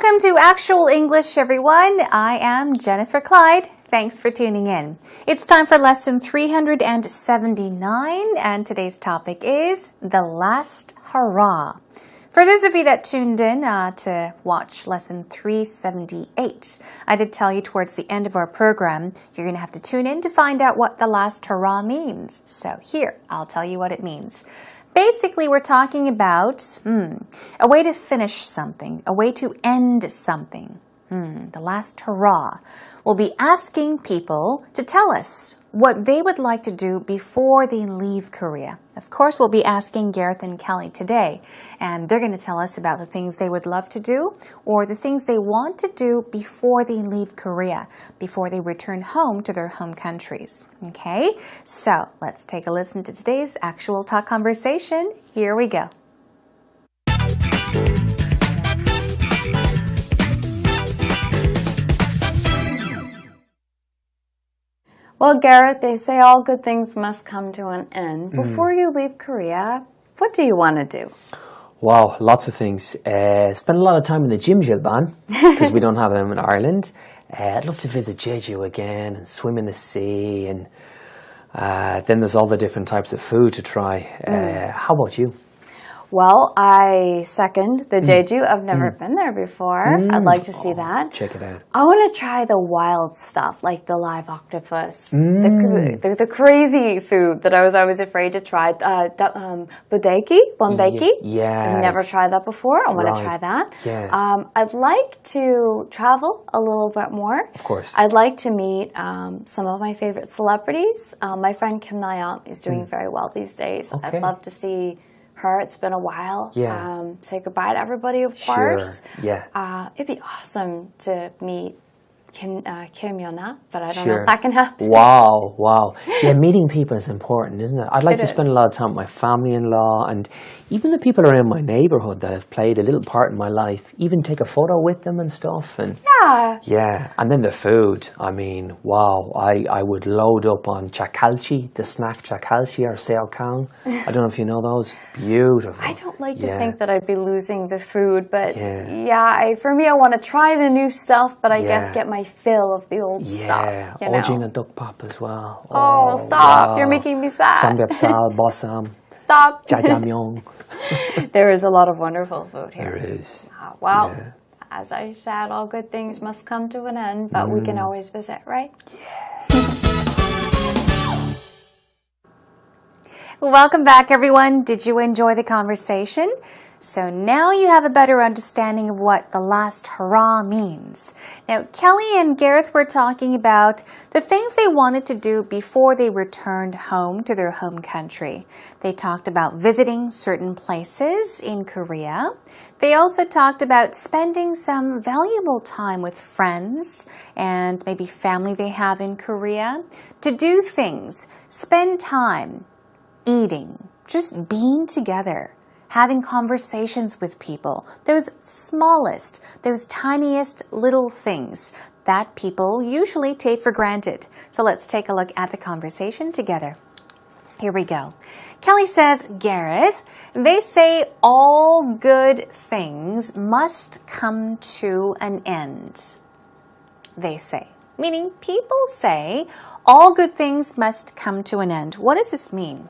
Welcome to Actual English, everyone. I am Jennifer Clyde. Thanks for tuning in. It's time for lesson 379, and today's topic is the last hurrah. For those of you that tuned in to watch lesson 378, I did tell you towards the end of our program, you're going to have to tune in to find out what the last hurrah means. So here, I'll tell you what it means. Basically, we're talking about a way to finish something, a way to end something. The last hurrah. We'll be asking people to tell us what they would like to do before they leave Korea. Of course, we'll be asking Gareth and Kelly today, and they're going to tell us about the things they would love to do or the things they want to do before they leave Korea, before they return home to their home countries. Okay, so let's take a listen to today's actual talk conversation. Here we go. Well, Gareth, they say all good things must come to an end. Before you leave Korea, what do you want to do? Wow, lots of things. Spend a lot of time in the gym, Gilban, because we don't have them in Ireland. I'd love to visit Jeju again and swim in the sea. And then there's all the different types of food to try. How about you? Well, I second the Jeju. I've never been there before. I'd like to see that. Check it out. I want to try the wild stuff, like the live octopus, the crazy food that I was always afraid to try. Bondeki? Yes. I've never tried that before. I want to try that. Yeah. I'd like to travel a little bit more. Of course. I'd like to meet some of my favorite celebrities. My friend Kim Na-young is doing very well these days. Okay. I'd love to see her. It's been a while. Yeah. Say goodbye to everybody, of course. Yeah. It'd be awesome to meet Kim Yona, but I don't know Sure. if that can happen. Wow. Yeah, meeting people is important, isn't it? I'd like It to is. spend a lot of time with my family-in-law and even the people around my neighbourhood that have played a little part in my life, even take a photo with them and stuff. And Yeah. and then the food. I mean, wow, I would load up on chakalchi, the snack chakalchi or seokang. I don't know if you know those. Beautiful. I don't like to Yeah. think that I'd be losing the food, but Yeah. for me, I want to try the new stuff, but I guess Yeah. get my fill of the old Yeah, stuff. You know? ojing and duck pop as well. Oh, stop. wow. You're making me sad. Samgyeopsal, bossam, Stop. jjajangmyeon. There is a lot of wonderful food here. There is. Well, Yeah. as I said, all good things must come to an end, but we can always visit, right? Welcome back, everyone. Did you enjoy the conversation? So now you have a better understanding of what the last hurrah means. Now, Kelly and Gareth were talking about the things they wanted to do before they returned home to their home country. They talked about visiting certain places in Korea. They also talked about spending some valuable time with friends and maybe family they have in Korea. To do things, spend time eating, just being together, having conversations with people, those smallest, those tiniest little things that people usually take for granted. So let's take a look at the conversation together. Here we go. Kelly says, Gareth, they say all good things must come to an end. They say, meaning people say all good things must come to an end. What does this mean?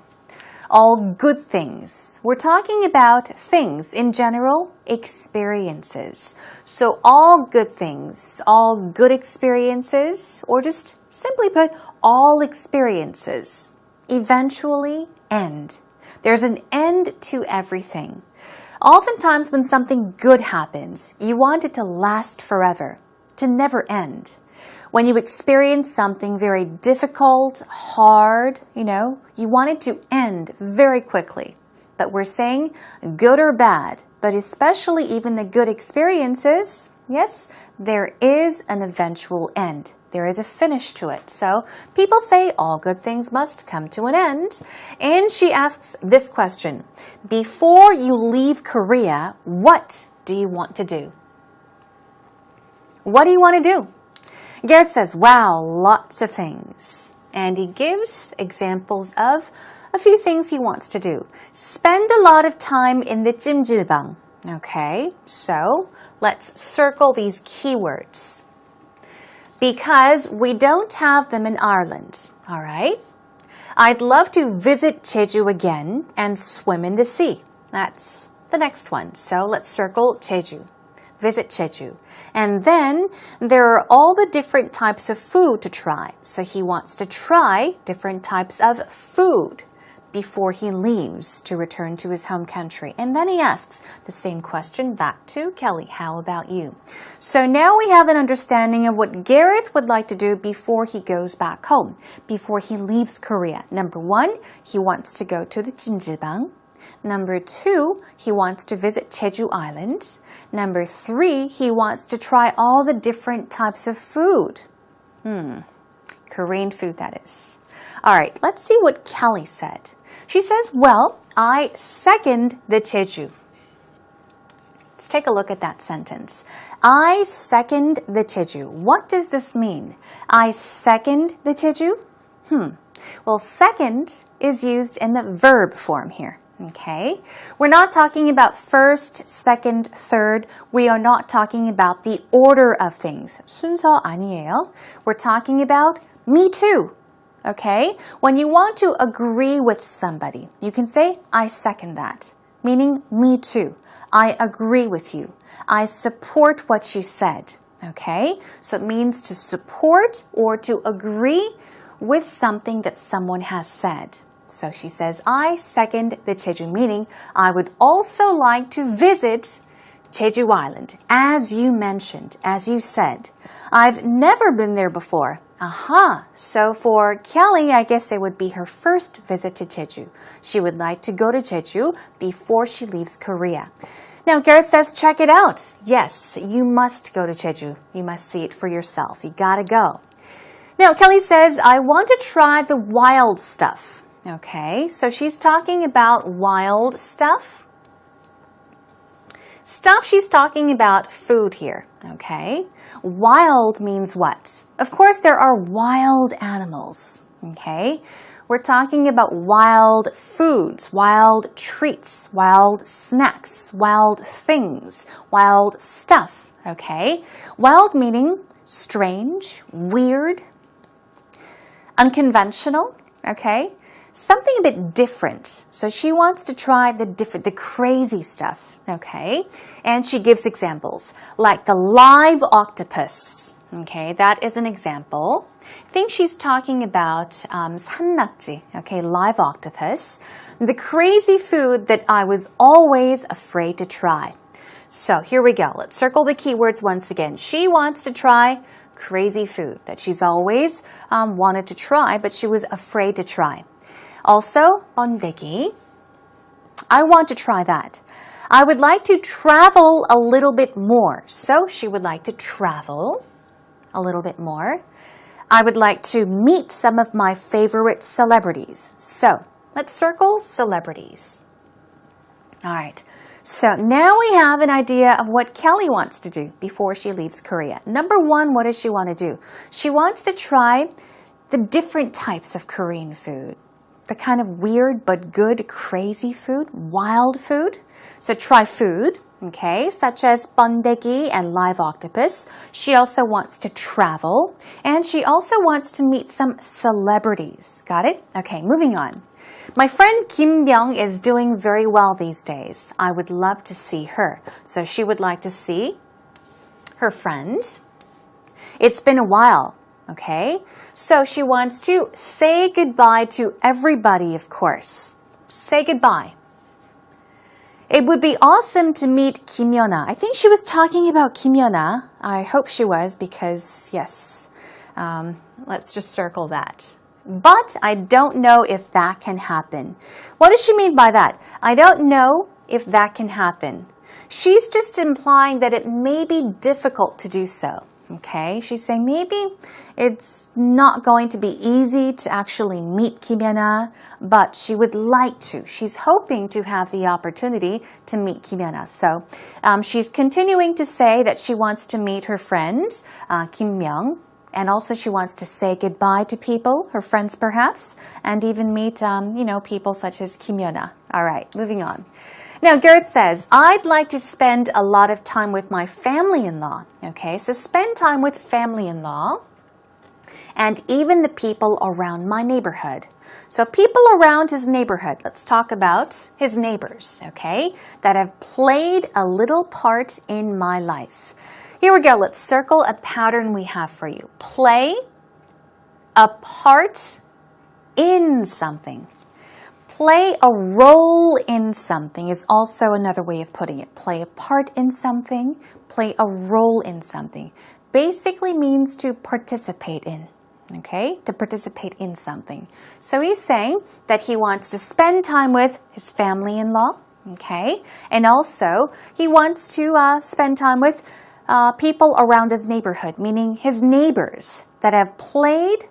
All good things. We're talking about things in general, experiences. So all good things, all good experiences, or just simply put, all experiences eventually end. There's an end to everything. Oftentimes when something good happens, you want it to last forever, to never end. When you experience something very difficult, hard, you want it to end very quickly. But we're saying good or bad, but especially even the good experiences, yes, there is an eventual end. There is a finish to it. So people say all good things must come to an end. And she asks this question: before you leave Korea, what do you want to do? What do you want to do? Gareth says, wow, lots of things. And he gives examples of a few things he wants to do. Spend a lot of time in the 찜질방. Okay, so let's circle these keywords because we don't have them in Ireland, all right? I'd love to visit Jeju again and swim in the sea. That's the next one. So let's circle Jeju. Visit Jeju. And then there are all the different types of food to try. So he wants to try different types of food before he leaves to return to his home country. And then he asks the same question back to Kelly. How about you? So now we have an understanding of what Gareth would like to do before he goes back home, before he leaves Korea. Number 1, he wants to go to the Jimjilbang. Number 2, he wants to visit Jeju Island. Number 3, he wants to try all the different types of food. Korean food, that is. All right, let's see what Kelly said. She says, well, I second the Jeju. Let's take a look at that sentence. I second the Jeju. What does this mean? I second the Jeju? Well, second is used in the verb form here. Okay, we're not talking about first, second, third. We are not talking about the order of things. 순서 아니에요. We're talking about me too. Okay, when you want to agree with somebody, you can say, I second that, meaning me too. I agree with you. I support what you said. Okay, so it means to support or to agree with something that someone has said. So she says, I second the Jeju, meaning I would also like to visit Jeju Island, as you mentioned, as you said. I've never been there before. Aha! So for Kelly, I guess it would be her first visit to Jeju. She would like to go to Jeju before she leaves Korea. Now, Gareth says, check it out. Yes, you must go to Jeju. You must see it for yourself. You gotta go. Now, Kelly says, I want to try the wild stuff. Okay, so she's talking about wild stuff. She's talking about food here. Okay, wild means what? Of course, there are wild animals. Okay, we're talking about wild foods, wild treats, wild snacks, wild things, wild stuff. Okay, wild meaning strange, weird, unconventional. Okay. Something a bit different. So she wants to try the crazy stuff, okay? And she gives examples, like the live octopus, okay? That is an example. I think she's talking about 산낙지, okay? Live octopus. The crazy food that I was always afraid to try. So here we go. Let's circle the keywords once again. She wants to try crazy food that she's always wanted to try, but she was afraid to try. Also, 번데기. I want to try that. I would like to travel a little bit more. So she would like to travel a little bit more. I would like to meet some of my favorite celebrities. So let's circle celebrities. All right. So now we have an idea of what Kelly wants to do before she leaves Korea. Number 1, what does she want to do? She wants to try the different types of Korean food. The kind of weird but good, crazy food, wild food. So try food, okay, such as 번데기 and live octopus. She also wants to travel, and she also wants to meet some celebrities. Got it? Okay, moving on. My friend Kim Byung is doing very well these days. I would love to see her. So she would like to see her friend. It's been a while. Okay, so she wants to say goodbye to everybody, of course. Say goodbye. It would be awesome to meet Kim Yeona. I think she was talking about Kim Yeona. I hope she was because, yes, let's just circle that. But I don't know if that can happen. What does she mean by that? I don't know if that can happen. She's just implying that it may be difficult to do so. Okay, she's saying maybe it's not going to be easy to actually meet Kim Yeona, but she would like to. She's hoping to have the opportunity to meet Kim Yeona. So she's continuing to say that she wants to meet her friend, Kim Myung, and also she wants to say goodbye to people, her friends perhaps, and even meet, people such as Kim Yeona. All right, moving on. Now, Gareth says, I'd like to spend a lot of time with my family-in-law. Okay, so spend time with family-in-law and even the people around my neighborhood. So people around his neighborhood, let's talk about his neighbors, okay, that have played a little part in my life. Here we go, let's circle a pattern we have for you. Play a part in something. Play a role in something is also another way of putting it. Play a part in something, play a role in something. Basically means to participate in. Okay, to participate in something. So he's saying that he wants to spend time with his family-in-law, okay, and also he wants to spend time with people around his neighborhood, meaning his neighbors that have played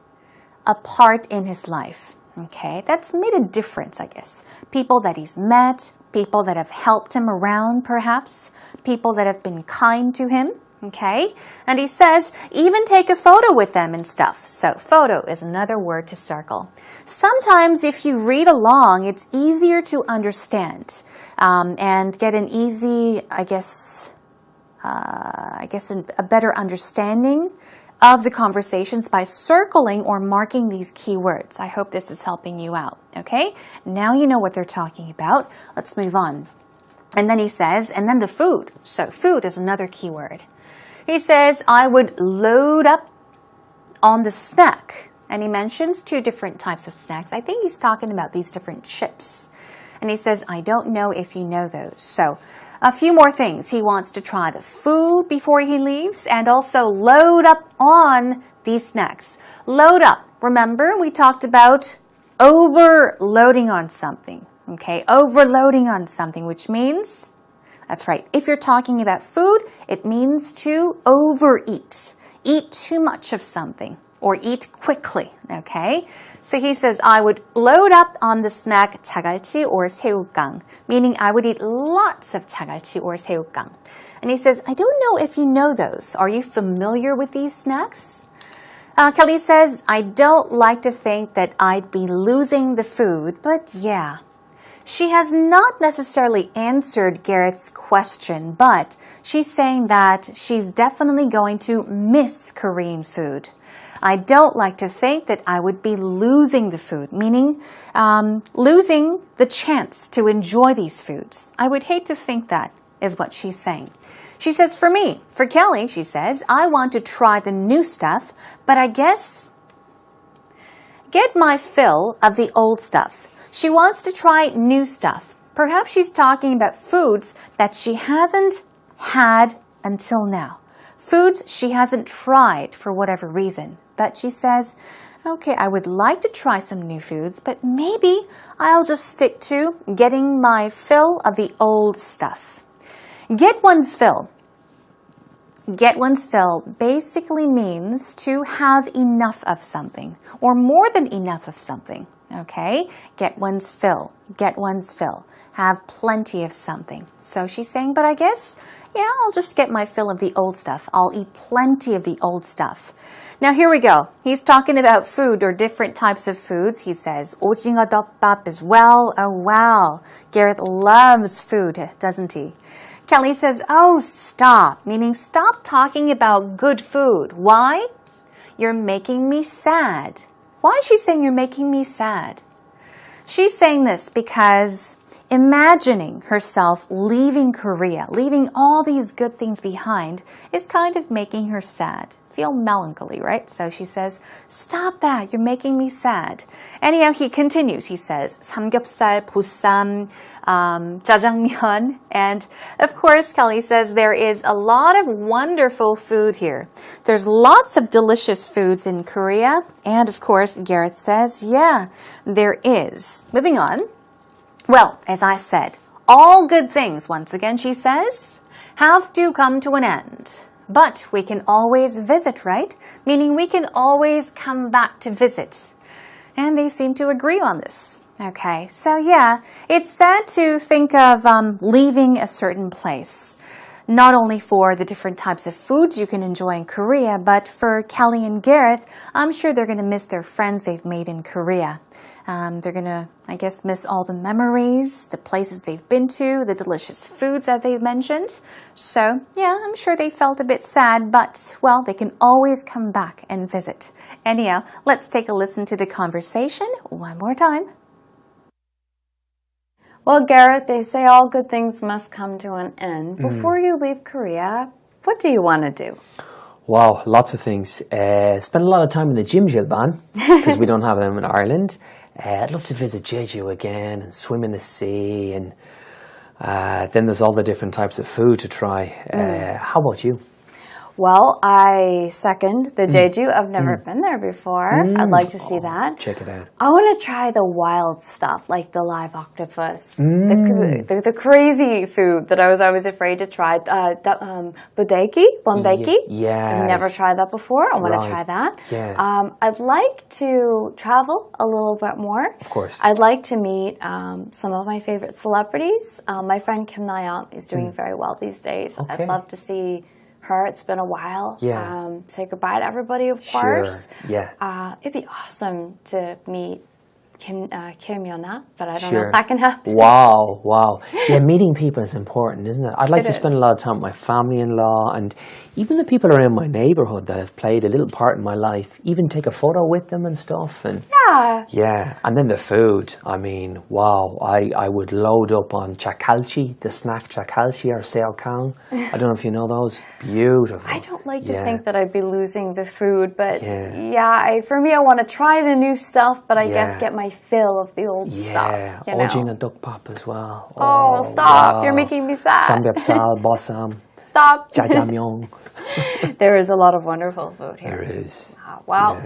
a part in his life. Okay, that's made a difference, I guess. People that he's met, people that have helped him around, perhaps, people that have been kind to him. Okay, and he says, even take a photo with them and stuff. So photo is another word to circle. Sometimes if you read along, it's easier to understand and get an easy, a better understanding of the conversations by circling or marking these key words. I hope this is helping you out. Okay, now you know what they're talking about. Let's move on. And then he says, and then the food. So food is another key word. He says, I would load up on the snack. And he mentions two different types of snacks. I think he's talking about these different chips. And he says, I don't know if you know those. So a few more things. He wants to try the food before he leaves and also load up on these snacks. Load up. Remember, we talked about overloading on something. Okay, overloading on something, which means... That's right. If you're talking about food, it means to overeat. Eat too much of something or eat quickly, okay? So he says, I would load up on the snack 자갈치 or 새우깡, meaning I would eat lots of 자갈치 or 새우깡. And he says, I don't know if you know those. Are you familiar with these snacks? Kelly says, I don't like to think that I'd be losing the food, but yeah. She has not necessarily answered Gareth's question, but she's saying that she's definitely going to miss Korean food. I don't like to think that I would be losing the food, meaning losing the chance to enjoy these foods. I would hate to think that, is what she's saying. She says, for me, for Kelly, she says, I want to try the new stuff, but I guess get my fill of the old stuff. She wants to try new stuff. Perhaps she's talking about foods that she hasn't had until now. Foods she hasn't tried for whatever reason. But she says, okay, I would like to try some new foods, but maybe I'll just stick to getting my fill of the old stuff. Get one's fill. Get one's fill basically means to have enough of something or more than enough of something. Okay, get one's fill, get one's fill, have plenty of something. So she's saying, but I guess, yeah, I'll just get my fill of the old stuff. I'll eat plenty of the old stuff. Now here we go. He's talking about food or different types of foods. He says, 오징어 덮밥 as well. Oh, wow. Gareth loves food, doesn't he? Kelly says, oh, stop, meaning stop talking about good food. Why? You're making me sad. Why is she saying you're making me sad? She's saying this because imagining herself leaving Korea, leaving all these good things behind, is kind of making her sad. Feel melancholy, right? So she says, stop that, you're making me sad. Anyhow, he continues. He says, 삼겹살, 보쌈, 짜장면. And of course, Kelly says there is a lot of wonderful food here. There's lots of delicious foods in Korea. And of course, Gareth says, yeah, there is. Moving on. Well, as I said, all good things, once again, she says, have to come to an end. But we can always visit, right? Meaning we can always come back to visit. And they seem to agree on this. Okay, so yeah, it's sad to think of leaving a certain place. Not only for the different types of foods you can enjoy in Korea, but for Kelly and Gareth, I'm sure they're going to miss their friends they've made in Korea. They're gonna, I guess, miss all the memories, the places they've been to, the delicious foods that they've mentioned. So, yeah, I'm sure they felt a bit sad, but, well, they can always come back and visit. Anyhow, let's take a listen to the conversation one more time. Well, Garrett, they say all good things must come to an end. Before you leave Korea, what do you want to do? Wow, lots of things. Spend a lot of time in the gym, Gilban, because we don't have them in Ireland. I'd love to visit Jeju again and swim in the sea, and then there's all the different types of food to try. How about you? Well, I second the Jeju. I've never been there before. I'd like to see that. Check it out. I want to try the wild stuff, like the live octopus, the crazy food that I was always afraid to try. Bondeki. Yes. I've never tried that before. I want Right. to try that. Yeah. I'd like to travel a little bit more. Of course. I'd like to meet some of my favorite celebrities. My friend Kim Na-young is doing very well these days. Okay. I'd love to see her. It's been a while. Yeah. Say goodbye to everybody, of course. Sure. Yeah. It'd be awesome to meet Kim Yona, but I don't know Sure. if that can happen. Wow. Yeah, meeting people is important, isn't it? I'd like It to is. spend a lot of time with my family-in-law and even the people around my neighbourhood that have played a little part in my life, even take a photo with them and stuff. And Yeah. and then the food. I mean, wow, I would load up on chakalchi, the snack chakalchi or seokang. I don't know if you know those. Beautiful. I don't like to Yeah. think that I'd be losing the food, but Yeah. for me, I want to try the new stuff, but I guess Yeah. get my fill of the old Yeah, stuff. You know? ojing and duck pop as well. Oh, stop. You're making me sad. Samgyeopsal, bossam, Stop. jjajangmyeon. There is a lot of wonderful food here. There is. Well,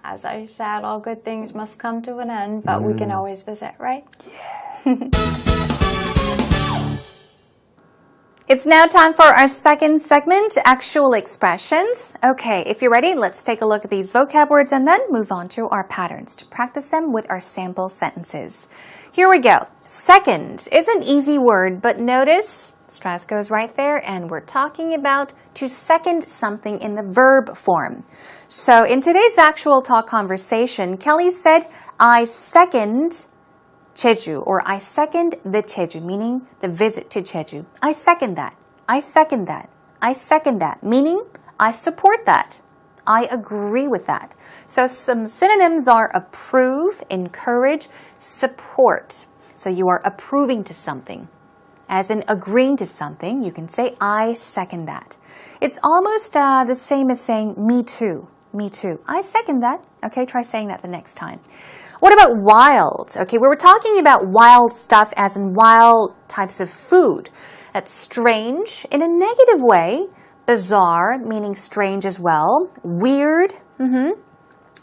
as I said, all good things must come to an end, but we can always visit, right? It's now time for our second segment, actual expressions. Okay, if you're ready, let's take a look at these vocab words and then move on to our patterns to practice them with our sample sentences. Here we go. Second is an easy word, but notice stress goes right there, and we're talking about to second something in the verb form. So in today's actual talk conversation, Kelly said, I second Jeju, or I second the Jeju, meaning the visit to Jeju. I second that. I second that. I second that, meaning I support that. I agree with that. So some synonyms are approve, encourage, support. So you are approving to something. As in agreeing to something, you can say, I second that. It's almost the same as saying, me too. Me too. I second that. Okay, try saying that the next time. What about wild? Okay, we were talking about wild stuff as in wild types of food. That's strange in a negative way. Bizarre, meaning strange as well. Weird.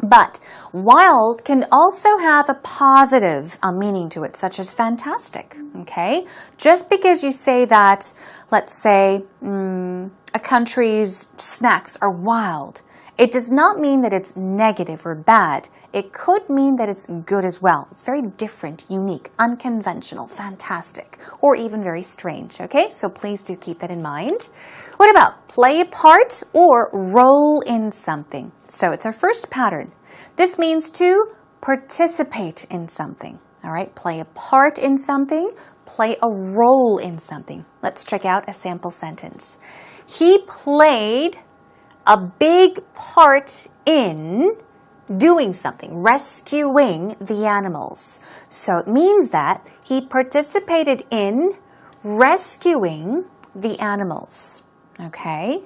But wild can also have a positive meaning to it, such as fantastic. Okay? Just because you say that, let's say, a country's snacks are wild, it does not mean that it's negative or bad. It could mean that it's good as well. It's very different, unique, unconventional, fantastic, or even very strange. Okay? So please do keep that in mind. What about play a part or role in something? So it's our first pattern. This means to participate in something. All right? Play a part in something, play a role in something. Let's check out a sample sentence. He played a big part in doing something, rescuing the animals. So it means that he participated in rescuing the animals. Okay?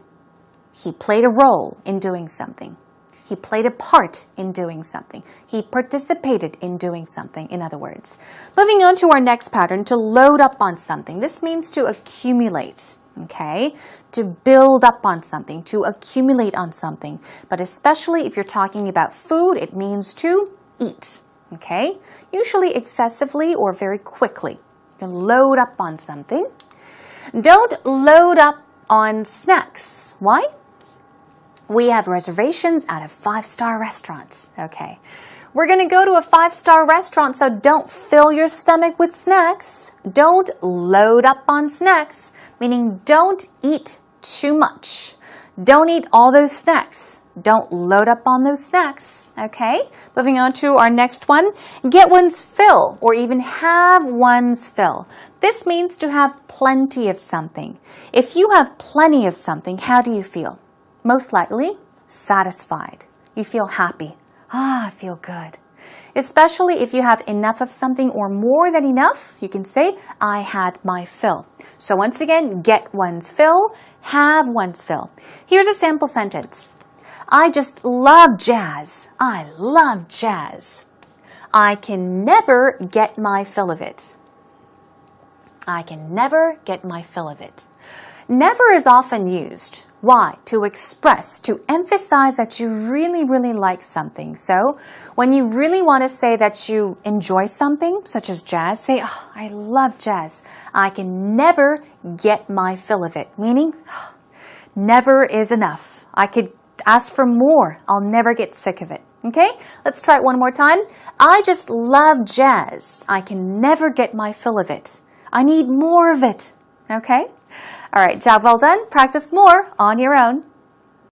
He played a role in doing something. He played a part in doing something. He participated in doing something, in other words. Moving on to our next pattern, to load up on something. This means to accumulate, okay? To build up on something, to accumulate on something. But especially if you're talking about food, it means to eat, okay? Usually excessively or very quickly. You can load up on something. Don't load up on snacks. Why? We have reservations at a 5-star restaurant. Okay. We're going to go to a 5-star restaurant, so don't fill your stomach with snacks. Don't load up on snacks, meaning don't eat too much. Don't eat all those snacks. don't load up on those snacks. Okay, moving on to our next one. Get one's fill or even have one's fill. This means to have plenty of something. If you have plenty of something, how do you feel? Most likely, satisfied. You feel happy. I feel good. Especially if you have enough of something or more than enough, you can say, I had my fill. So once again, get one's fill, have one's fill. Here's a sample sentence. I just love jazz. I love jazz. I can never get my fill of it. I can never get my fill of it. Never is often used. Why? To express, to emphasize that you really, really like something. So when you really want to say that you enjoy something, such as jazz, say, oh, I love jazz. I can never get my fill of it. Meaning, oh, never is enough. I could ask for more. I'll never get sick of it. Okay? Let's try it one more time. I just love jazz. I can never get my fill of it. I need more of it. Okay? All right, job well done. Practice more on your own.